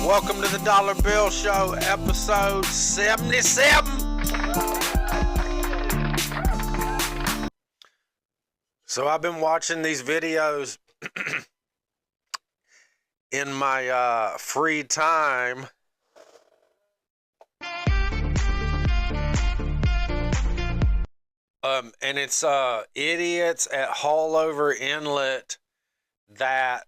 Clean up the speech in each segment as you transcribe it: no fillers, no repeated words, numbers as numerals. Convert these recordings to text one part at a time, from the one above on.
Welcome to the Dollar Bill Show, episode 77. So I've been watching these videos in my free time. And it's idiots at Haulover Inlet that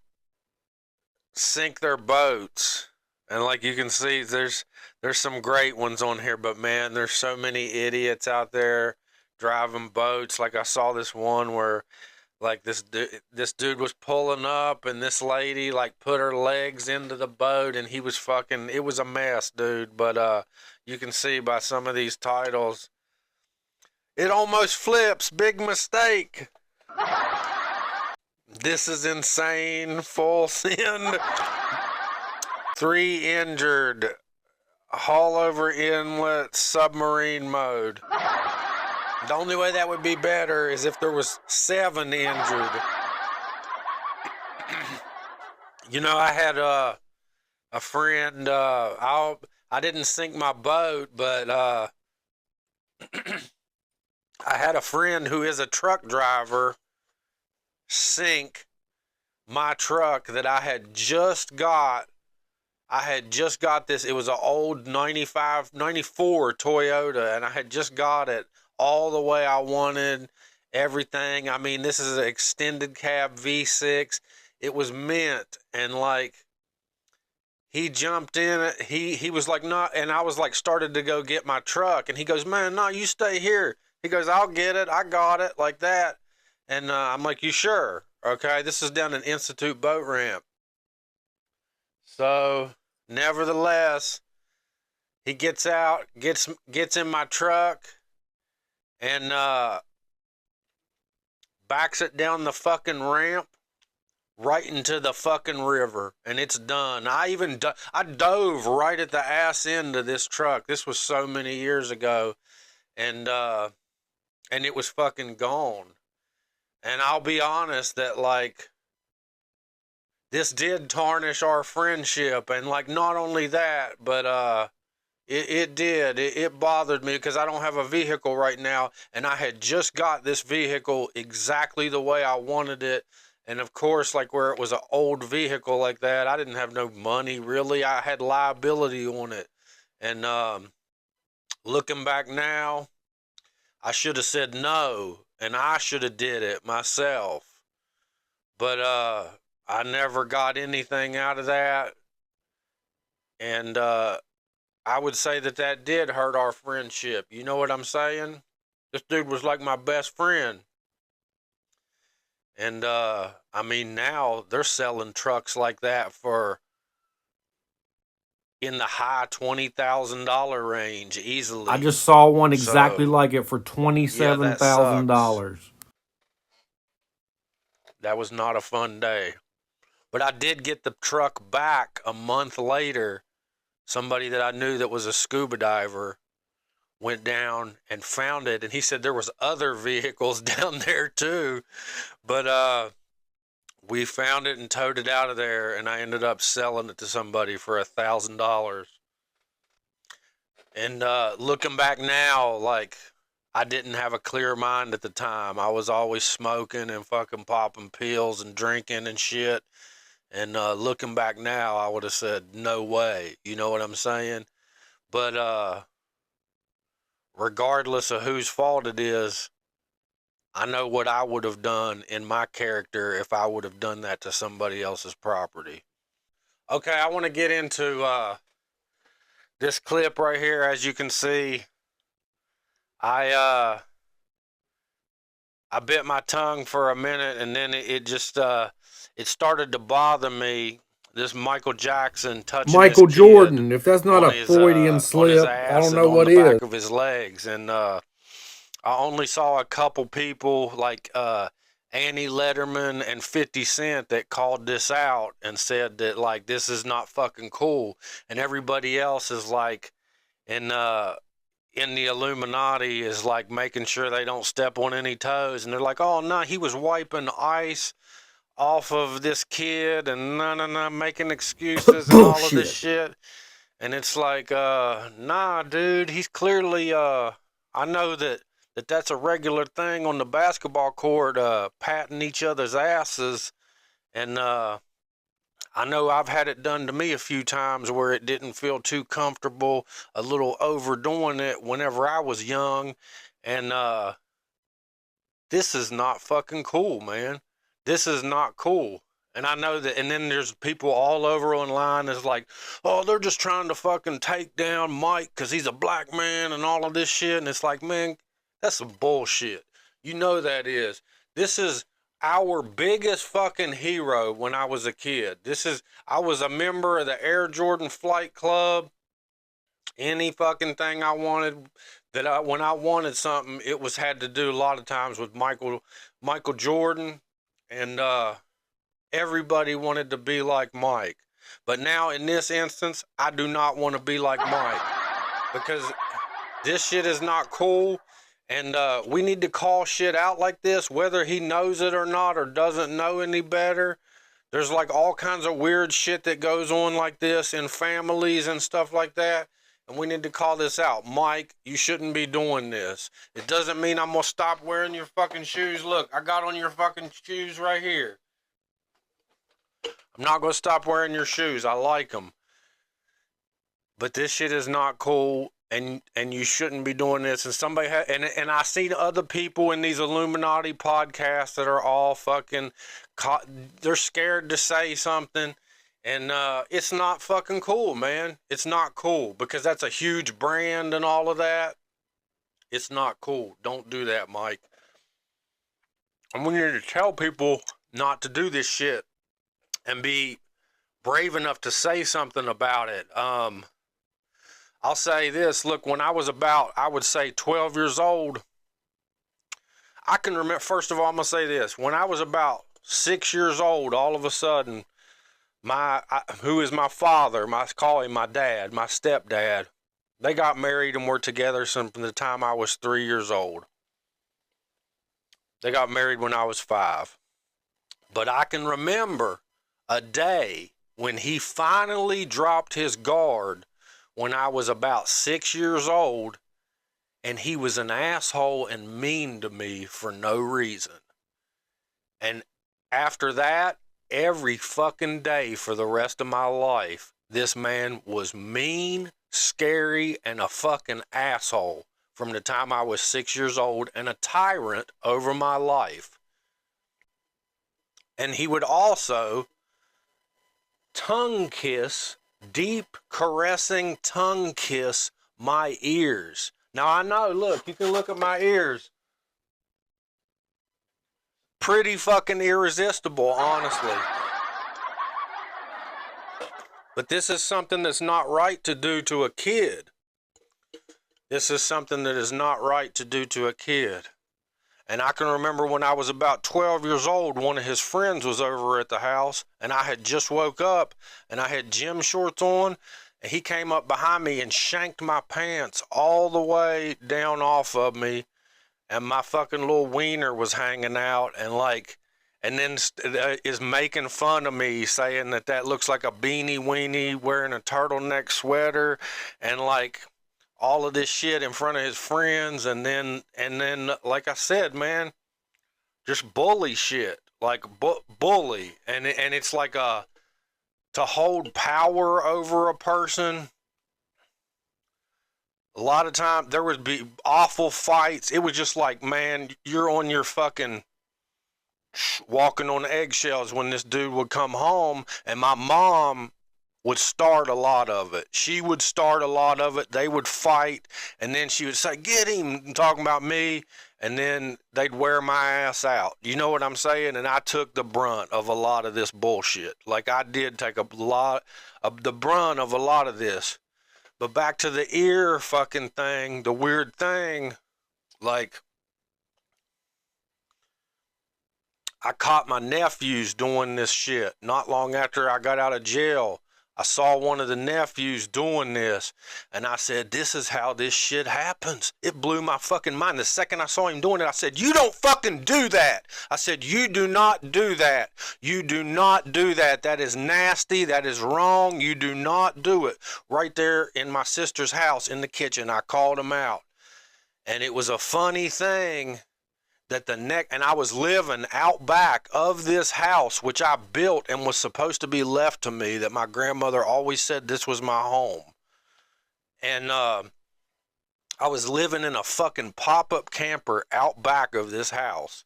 sink their boats. And like you can see, there's some great ones on here, but man, there's so many idiots out there driving boats. Like I saw this one where like this dude was pulling up and this lady like put her legs into the boat and he was fucking, it was a mess, dude. But you can see by some of these titles, it almost flips, big mistake. This is insane, full send. 3 injured, Haulover Inlet, submarine mode. The only way that would be better is if there was 7 injured. You know, I had a friend, I didn't sink my boat, but I had a friend who is a truck driver sink my truck that I had just got. I had just got this. It was an old 94 Toyota, and I had just got it all the way I wanted, everything. I mean, this is an extended cab V6. It was mint, and like, he jumped in it. He was like, no, and I was like, started to go get my truck, and he goes, man, no, you stay here. He goes, I'll get it. I got it, like that. And I'm like, you sure? Okay, this is down an Institute boat ramp. So, nevertheless, he gets out, gets in my truck, and backs it down the fucking ramp right into the fucking river, and it's done. I dove right at the ass end of this truck. This was so many years ago, and it was fucking gone. And I'll be honest that, like, this did tarnish our friendship. And, like, not only that, but it did. It bothered me because I don't have a vehicle right now. And I had just got this vehicle exactly the way I wanted it. And, of course, like, where it was an old vehicle like that, I didn't have no money, really. I had liability on it. And looking back now, I should have said no. And I should have did it myself. But I never got anything out of that. And I would say that did hurt our friendship. You know what I'm saying? This dude was like my best friend. And I mean, now they're selling trucks like that for in the high $20,000 range easily. I just saw one exactly like it for $27,000. That was not a fun day. But I did get the truck back a month later. Somebody that I knew that was a scuba diver went down and found it, and he said there was other vehicles down there too. But we found it and towed it out of there, and I ended up selling it to somebody for $1,000. And looking back now, like, I didn't have a clear mind at the time. I was always smoking and fucking popping pills and drinking and shit. And looking back now, I would have said, no way. You know what I'm saying? But regardless of whose fault it is, I know what I would have done in my character if I would have done that to somebody else's property. Okay, I want to get into this clip right here. As you can see, I bit my tongue for a minute, and then it just it started to bother me. This Michael Jackson touching Michael this Jordan. kid If that's not a Freudian slip, I don't know what is. On the back of his legs, and I only saw a couple people like Annie Letterman and 50 Cent that called this out and said that, like, this is not fucking cool, and everybody else is like in the Illuminati is like making sure they don't step on any toes, and they're like, oh no, he was wiping ice off of this kid and making excuses and all of this Bullshit. shit. And it's like, nah, dude, he's clearly, I know that's a regular thing on the basketball court, patting each other's asses. And, I know I've had it done to me a few times where it didn't feel too comfortable, a little overdoing it whenever I was young. And, this is not fucking cool, man. This is not cool. And I know that, and then there's people all over online that's like, oh, they're just trying to fucking take down Mike because he's a black man and all of this shit. And it's like, man, that's some bullshit. You know that is. This is our biggest fucking hero when I was a kid. I was a member of the Air Jordan Flight Club. Any fucking thing I wanted, when I wanted something, it was had to do a lot of times with Michael Jordan, and everybody wanted to be like Mike. But now in this instance, I do not want to be like Mike because this shit is not cool, and we need to call shit out like this, whether he knows it or not or doesn't know any better. There's like all kinds of weird shit that goes on like this in families and stuff like that. And we need to call this out. Mike, you shouldn't be doing this. It doesn't mean I'm going to stop wearing your fucking shoes. Look, I got on your fucking shoes right here. I'm not going to stop wearing your shoes. I like them. But this shit is not cool. And you shouldn't be doing this. And somebody and I seen other people in these Illuminati podcasts that are all fucking they're scared to say something. And it's not fucking cool, man. It's not cool because that's a huge brand and all of that. It's not cool. Don't do that, Mike. And we need to tell people not to do this shit and be brave enough to say something about it. I'll say this. Look, when I was about, I would say 12 years old, I can remember, first of all, I'm going to say this. When I was about 6 years old, all of a sudden, who is my father, I call him my dad, my stepdad, they got married and were together from the time I was 3 years old. They got married when I was 5. But I can remember a day when he finally dropped his guard when I was about 6 years old, and he was an asshole and mean to me for no reason. And after that, every fucking day for the rest of my life, this man was mean, scary, and a fucking asshole from the time I was 6 years old, and a tyrant over my life. And he would also tongue kiss, deep caressing tongue kiss my ears. Now I know, look, you can look at my ears. Pretty fucking irresistible, honestly. But this is something that's not right to do to a kid. This is something that is not right to do to a kid. And I can remember when I was about 12 years old, one of his friends was over at the house, and I had just woke up, and I had gym shorts on, and he came up behind me and shanked my pants all the way down off of me, and my fucking little wiener was hanging out, and then is making fun of me, saying that looks like a beanie weenie, wearing a turtleneck sweater, and like all of this shit in front of his friends. And then like I said, man, just bully shit, like bully. And it's like to hold power over a person. A lot of times there would be awful fights. It was just like, man, you're on your fucking walking on eggshells when this dude would come home, and my mom would start a lot of it. She would start a lot of it. They would fight, and then she would say, get him, talking about me, and then they'd wear my ass out. You know what I'm saying? And I took the brunt of a lot of this bullshit. Like, I did take a lot of the brunt of a lot of this. But back to the ear fucking thing, the weird thing, like, I caught my nephews doing this shit. Not long after I got out of jail, I saw one of the nephews doing this, and I said, this is how this shit happens. It blew my fucking mind. The second I saw him doing it, I said, you don't fucking do that. I said, you do not do that. You do not do that. That is nasty. That is wrong. You do not do it. Right there in my sister's house in the kitchen, I called him out. And it was a funny thing that and I was living out back of this house, which I built and was supposed to be left to me, that my grandmother always said this was my home. And I was living in a fucking pop-up camper out back of this house.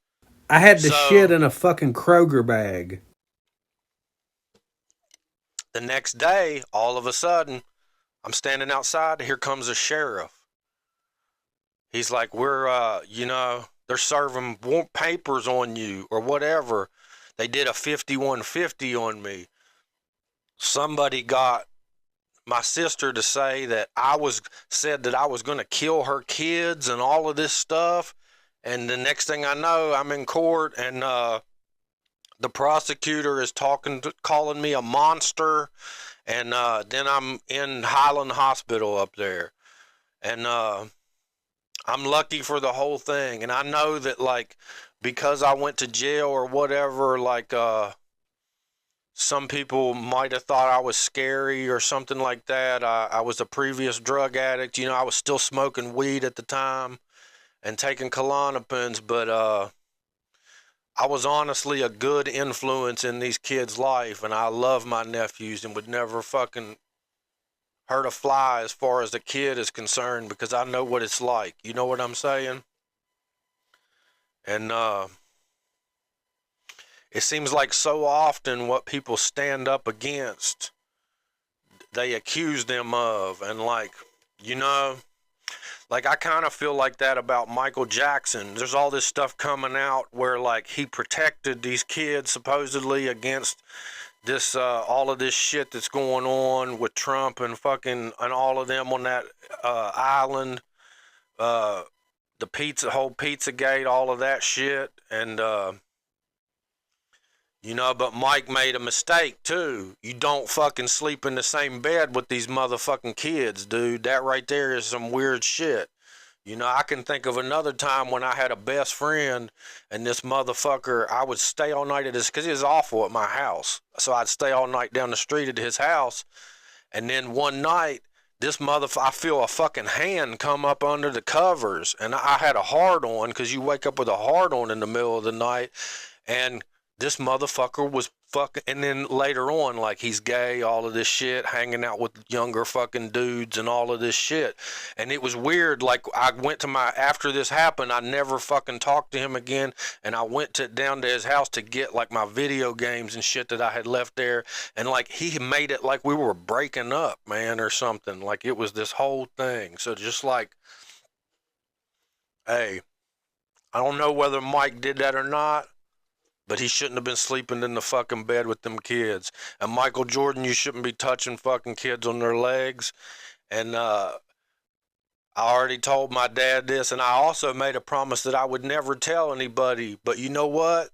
I had the shit in a fucking Kroger bag. The next day, all of a sudden, I'm standing outside. Here comes a sheriff. He's like, they're serving papers on you or whatever. They did a 5150 on me. Somebody got my sister to say that said that I was going to kill her kids and all of this stuff. And the next thing I know, I'm in court, and the prosecutor is calling me a monster. And then I'm in Highland Hospital up there. And I'm lucky for the whole thing. And I know that, like, because I went to jail or whatever, like, some people might have thought I was scary or something like that. I was a previous drug addict. I was still smoking weed at the time and taking Klonopins, but I was honestly a good influence in these kids' life, and I love my nephews and would never fucking hurt a fly as far as the kid is concerned, because I know what it's like. You know what I'm saying? And it seems like so often what people stand up against, they accuse them of. And like I kind of feel like that about Michael Jackson. There's all this stuff coming out where, like, he protected these kids supposedly against this all of this shit that's going on with Trump and all of them on that island, the whole Pizzagate, all of that shit. And but Mike made a mistake too. You don't fucking sleep in the same bed with these motherfucking kids, dude. That right there is some weird shit. I can think of another time when I had a best friend, and this motherfucker, I would stay all night at his, because it was awful at my house. So I'd stay all night down the street at his house. And then one night, this I feel a fucking hand come up under the covers. And I had a hard on, because you wake up with a hard on in the middle of the night. And this motherfucker was fucking, and then later on, like, he's gay, all of this shit, hanging out with younger fucking dudes and all of this shit. And it was weird. Like, I went to after this happened, I never fucking talked to him again. And I went down to his house to get, like, my video games and shit that I had left there. And, like, he made it like we were breaking up, man, or something. Like, it was this whole thing. So just like, hey, I don't know whether Mike did that or not, but he shouldn't have been sleeping in the fucking bed with them kids. And Michael Jordan, you shouldn't be touching fucking kids on their legs. And I already told my dad this, and I also made a promise that I would never tell anybody. But you know what?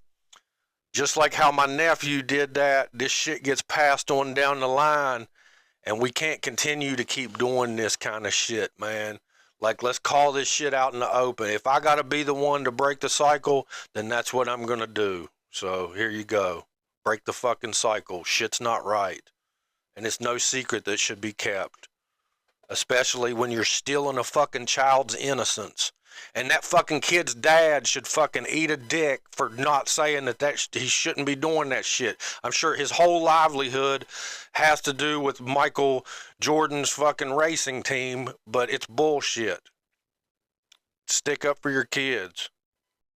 Just like how my nephew did that, this shit gets passed on down the line, and we can't continue to keep doing this kind of shit, man. Like, let's call this shit out in the open. If I gotta be the one to break the cycle, then that's what I'm gonna do. So here you go. Break the fucking cycle. Shit's not right. And it's no secret that should be kept. Especially when you're stealing a fucking child's innocence. And that fucking kid's dad should fucking eat a dick for not saying that he shouldn't be doing that shit. I'm sure his whole livelihood has to do with Michael Jordan's fucking racing team, but it's bullshit. Stick up for your kids.